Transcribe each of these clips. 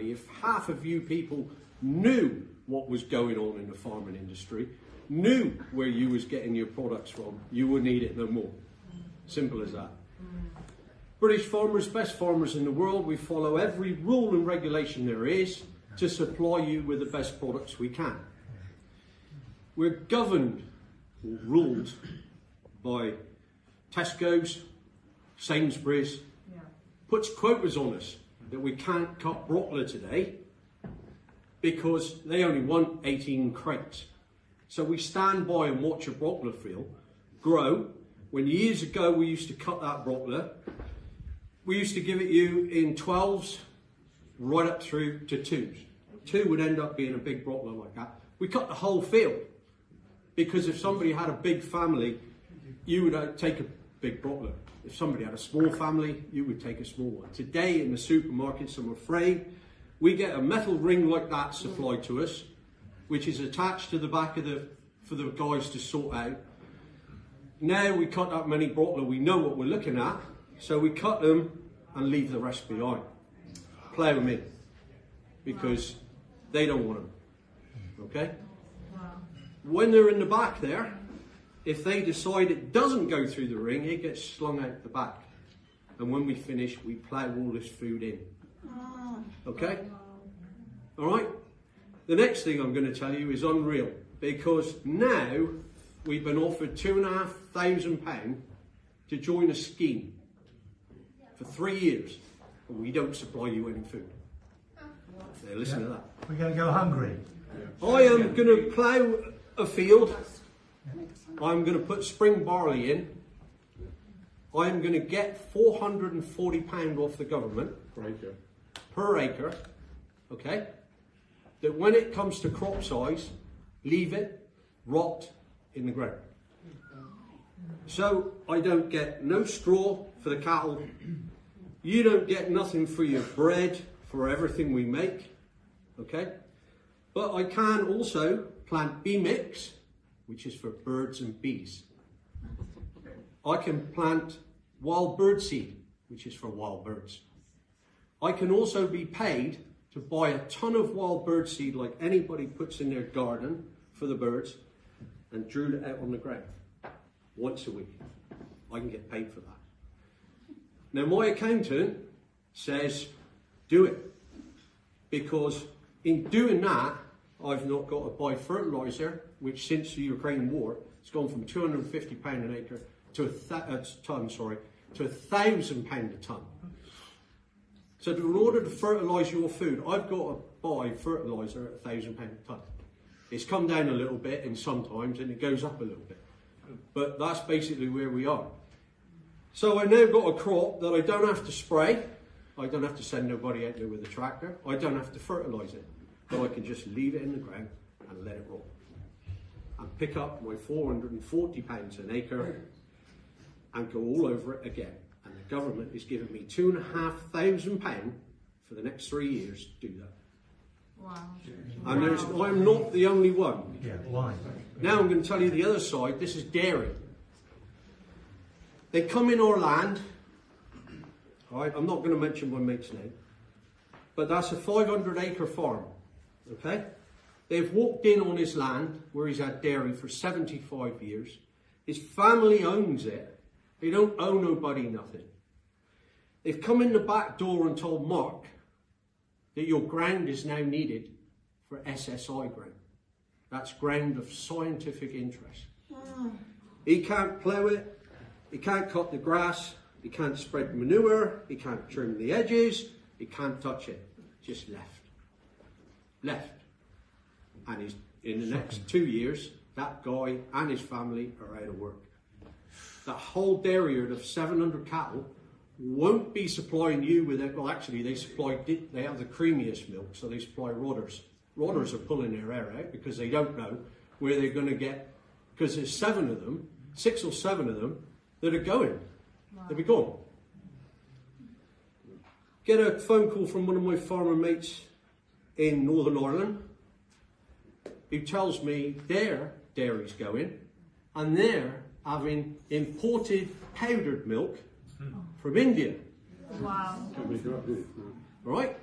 reality, if half of you people knew what was going on in the farming industry, knew where you was getting your products from, you wouldn't eat it no more. Simple as that. British farmers, best farmers in the world, we follow every rule and regulation there is to supply you with the best products we can. We're governed or ruled by Tesco's, Sainsbury's, puts quotas on us that we can't cut broccoli today because they only want 18 crates. So we stand by and watch a broccoli field grow. When years ago we used to cut that broccoli, we used to give it you in 12s right up through to 2s. 2 would end up being a big broccoli like that. We cut the whole field because if somebody had a big family, you would take a big broccoli. If somebody had a small family, you would take a small one. Today in the supermarkets, I'm afraid, we get a metal ring like that supplied to us, which is attached to the back of for the guys to sort out. Now we cut that many broccoli, we know what we're looking at, so we cut them and leave the rest behind. Plough them in, because they don't want them, okay? When they're in the back there, if they decide it doesn't go through the ring, it gets slung out the back. And when we finish, we plough all this food in. Okay? All right? The next thing I'm going to tell you is unreal, because now we've been offered £2,500 to join a scheme for 3 years, and we don't supply you any food. So listen to that. We're going to go hungry. I am going to plough a field. I'm going to put spring barley in. I'm going to get £440 off the government per acre, okay? That when it comes to crop size, leave it rot in the ground. So I don't get no straw for the cattle. You don't get nothing for your bread, for everything we make, okay? But I can also plant bee mix, which is for birds and bees. I can plant wild bird seed, which is for wild birds. I can also be paid to buy a ton of wild bird seed like anybody puts in their garden for the birds and drool it out on the ground once a week. I can get paid for that. Now my accountant says do it, because in doing that I've not got to buy fertiliser, which since the Ukraine war, it's gone from £250 an acre to £1,000 a tonne. So in order to fertilise your food, I've got to buy fertiliser at £1,000 a tonne. It's come down a little bit in sometimes and it goes up a little bit. But that's basically where we are. So I now got a crop that I don't have to spray. I don't have to send nobody out there with a tractor. I don't have to fertilise it. So I can just leave it in the ground and let it roll. And pick up my £440 an acre and go all over it again. And the government is giving me £2,500 for the next 3 years to do that. Wow. And I'm not the only one. Yeah, why? Now I'm going to tell you the other side. This is dairy. They come in our land. All right, I'm not going to mention my mate's name, but that's a 500-acre farm. Okay, they've walked in on his land where he's had dairy for 75 years. His family owns it. They don't owe nobody nothing. They've come in the back door and told Mark that your ground is now needed for SSI ground. That's ground of scientific interest. He can't plough it. He can't cut the grass. He can't spread manure. He can't trim the edges. He can't touch it. Just left. And he's, in the next 2 years, that guy and his family are out of work. That whole dairy herd of 700 cattle won't be supplying you with it. Well, actually, they have the creamiest milk, so they supply rodders. Rodders are pulling their hair out because they don't know where they're going to get, because there's 7 of them, 6 or 7 of them, that are going. Wow. They'll be gone. Get a phone call from one of my farmer mates in Northern Ireland who tells me their dairy's going and they're having imported powdered milk from India. Wow. Right?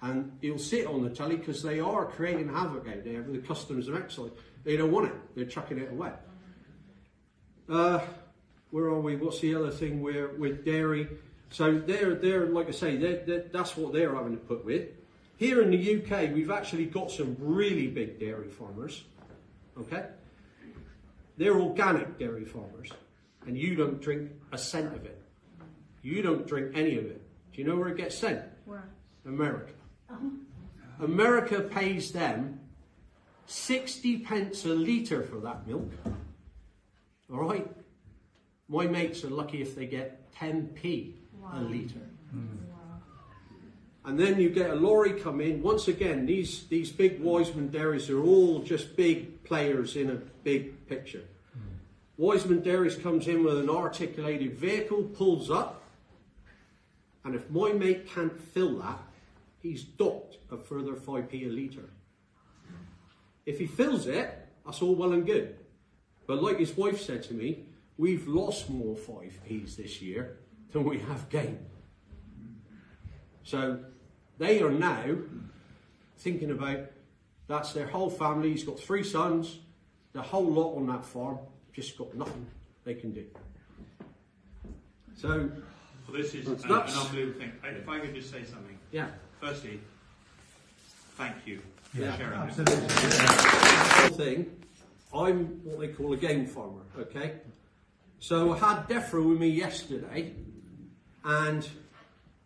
And you'll see it on the telly because they are creating havoc out there with the customs and excise. They don't want it. They're chucking it away. Where are we? What's the other thing with dairy? So they're like I say, that's what they're having to put with. Here in the UK, we've actually got some really big dairy farmers. Okay? They're organic dairy farmers. And you don't drink a cent of it. You don't drink any of it. Do you know where it gets sent? Where? America. America pays them 60 pence a litre for that milk. All right? My mates are lucky if they get 10p a litre. And then you get a lorry come in. Once again, these big Wiseman dairies are all just big players in a big picture. Wiseman Dairies comes in with an articulated vehicle, pulls up, and if my mate can't fill that, he's docked a further 5p a litre. If he fills it, that's all well and good. But like his wife said to me, we've lost more 5p's this year than we have gained. So they are now thinking about, that's their whole family. He's got 3 sons, the whole lot on that farm, just got nothing they can do. So well, this is an unbelievable thing. If I could just say something. Yeah. Firstly, thank you for sharing absolutely. Whole thing, I'm what they call a game farmer, okay? So I had DEFRA with me yesterday, and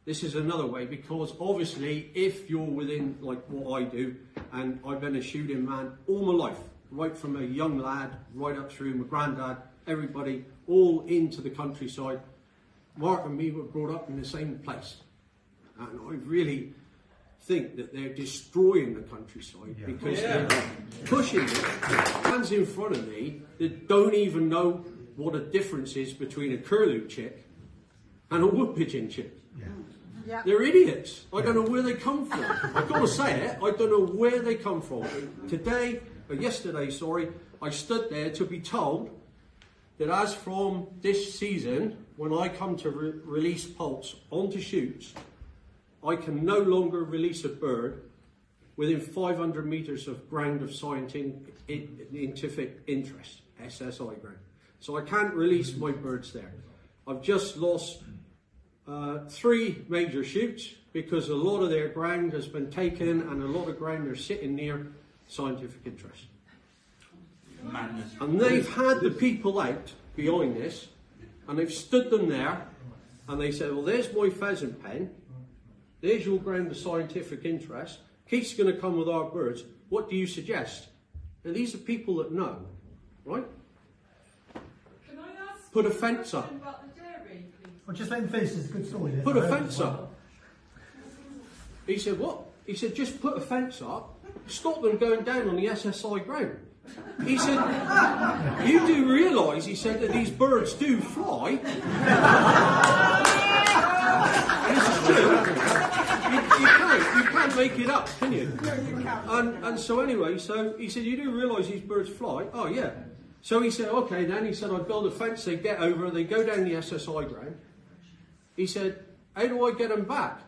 this is another way, because obviously if you're within like what I do, and I've been a shooting man all my life, right from a young lad, right up through my granddad, everybody, all into the countryside. Mark and me were brought up in the same place. And I really think that they're destroying the countryside because they're pushing it. Fans in front of me that don't even know what a difference is between a curlew chick and a wood pigeon chick. Yeah. They're idiots. I don't know where they come from. I've got to say it. I don't know where they come from. Yesterday, I stood there to be told that as from this season, when I come to release poults onto shoots, I can no longer release a bird within 500 metres of ground of scientific interest, SSI ground. So I can't release my birds there. I've just lost 3 major shoots because a lot of their ground has been taken and a lot of ground are sitting near scientific interest. Madness. And they've had the people out behind this and they've stood them there and they said, well, there's my pheasant pen, there's your ground of scientific interest, Keith's going to come with our birds, what do you suggest? Now these are people that know, right? Can I ask Put a fence up. about the dairy, please? Well, just let him finish. It's a good story. Put a fence up. He said, what? He said, just put a fence up, stop them going down on the SSI ground. He said, you do realise, he said, that these birds do fly. And this is true. You can't make it up, can you? No, you can't. And so anyway, so he said, you do realise these birds fly? Oh, yeah. So he said, okay, then he said, I'd build a fence, they get over, they go down the SSI ground. He said, how do I get them back?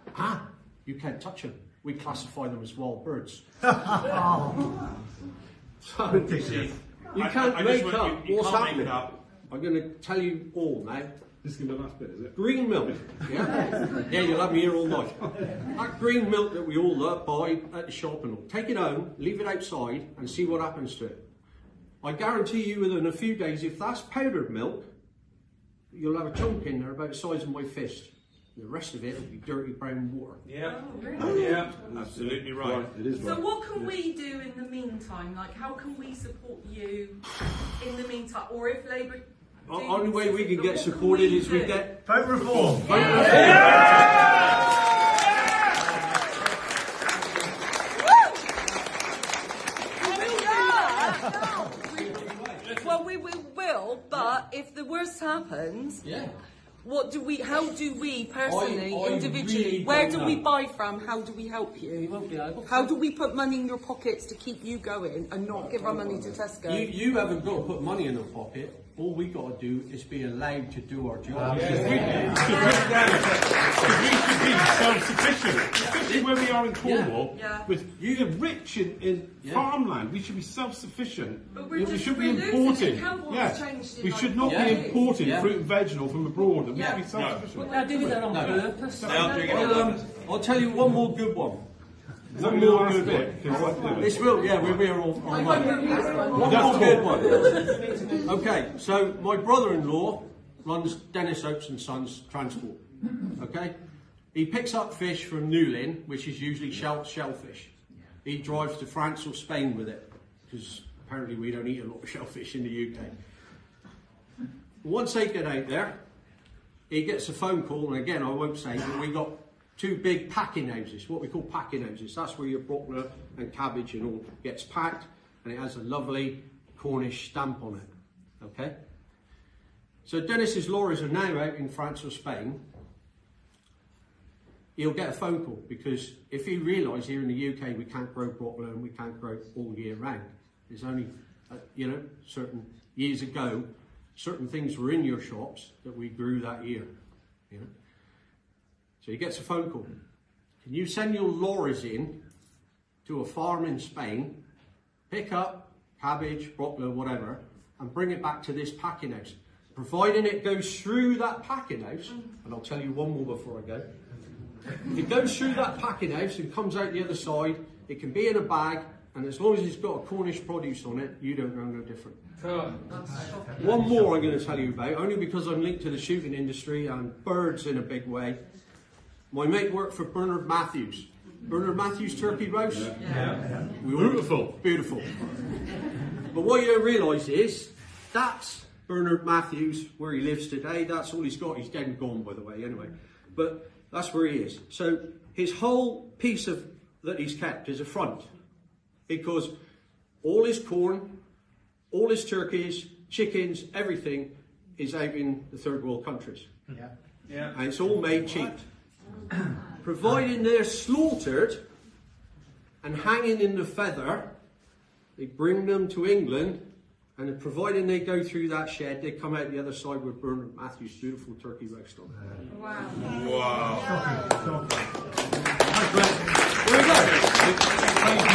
You can't touch them. We classify them as wild birds. So, you can't make up what's happening. I'm going to tell you all now. This is going to be the last bit, is it? Green milk, yeah? Yeah, you'll have me here all night. That green milk that we all buy at the shop and all, take it home, leave it outside and see what happens to it. I guarantee you within a few days, if that's powdered milk, you'll have a chunk in there about the size of my fist. The rest of it will be dirty brown water. Yeah. Oh, really? Yeah. Absolutely right. It is So right. what can we do in the meantime? Like, how can we support you in the meantime? Or if Labour... The only way we can get supported is we get... Vote reform. Well, we will, but if the worst happens... Yeah. How do we personally, I individually, really where don't do we know. buy from? How do we help you? You won't be able to. How do we put money in your pockets to keep you going and not give our money to Tesco? You haven't got to put money in your pocket. all we got to do is be allowed to do our job. We should be self-sufficient, especially where we are in Cornwall. Yeah. With you're rich in farmland, we should be self-sufficient. But We we're should be losing it. importing. Campbell's changed in We like should not 4 be years. importing Yeah. fruit and vegetable from abroad. And we Yeah. should be self-sufficient. They're doing that on No. purpose. They are doing it on Well, purpose. I'll tell you one more good one. Is that your last bit? This will, yeah, we're all I on won't one. release one. One more good one. Okay, so my brother-in-law runs Dennis Oakes and Sons Transport. Okay, he picks up fish from Newlyn, which is usually shellfish. He drives to France or Spain with it because apparently we don't eat a lot of shellfish in the UK. Once they get out there, he gets a phone call, and again I won't say, but we got 2 big packing houses, what we call packing houses. That's where your broccoli and cabbage and all gets packed, and it has a lovely Cornish stamp on it. Okay? So Dennis's lorries are now out in France or Spain. He'll get a phone call because if he realises here in the UK we can't grow broccoli and we can't grow all year round. There's only, certain years ago, certain things were in your shops that we grew that year. You know? So he gets a phone call. Can you send your lorries in to a farm in Spain, pick up cabbage, broccoli, whatever, and bring it back to this packing house? Providing it goes through that packing house, and I'll tell you one more before I go. If it goes through that packing house and comes out the other side, it can be in a bag, and as long as it's got a Cornish produce on it, you don't know no different. One more I'm going to tell you about, only because I'm linked to the shooting industry and birds in a big way. My mate worked for Bernard Matthews. Bernard Matthews turkey roast? Yeah. Beautiful. Beautiful. But what you don't realise is, that's Bernard Matthews, where he lives today. That's all he's got. He's dead and gone, by the way, anyway. But that's where he is. So his whole piece of that he's kept is a front. Because all his corn, all his turkeys, chickens, everything is out in the third world countries. Yeah. And it's all made cheap. Providing they're slaughtered and hanging in the feather, they bring them to England, and providing they go through that shed, they come out the other side with Bernard Matthews' beautiful turkey roast on. Wow. Wow. Shocking, shocking. There we go.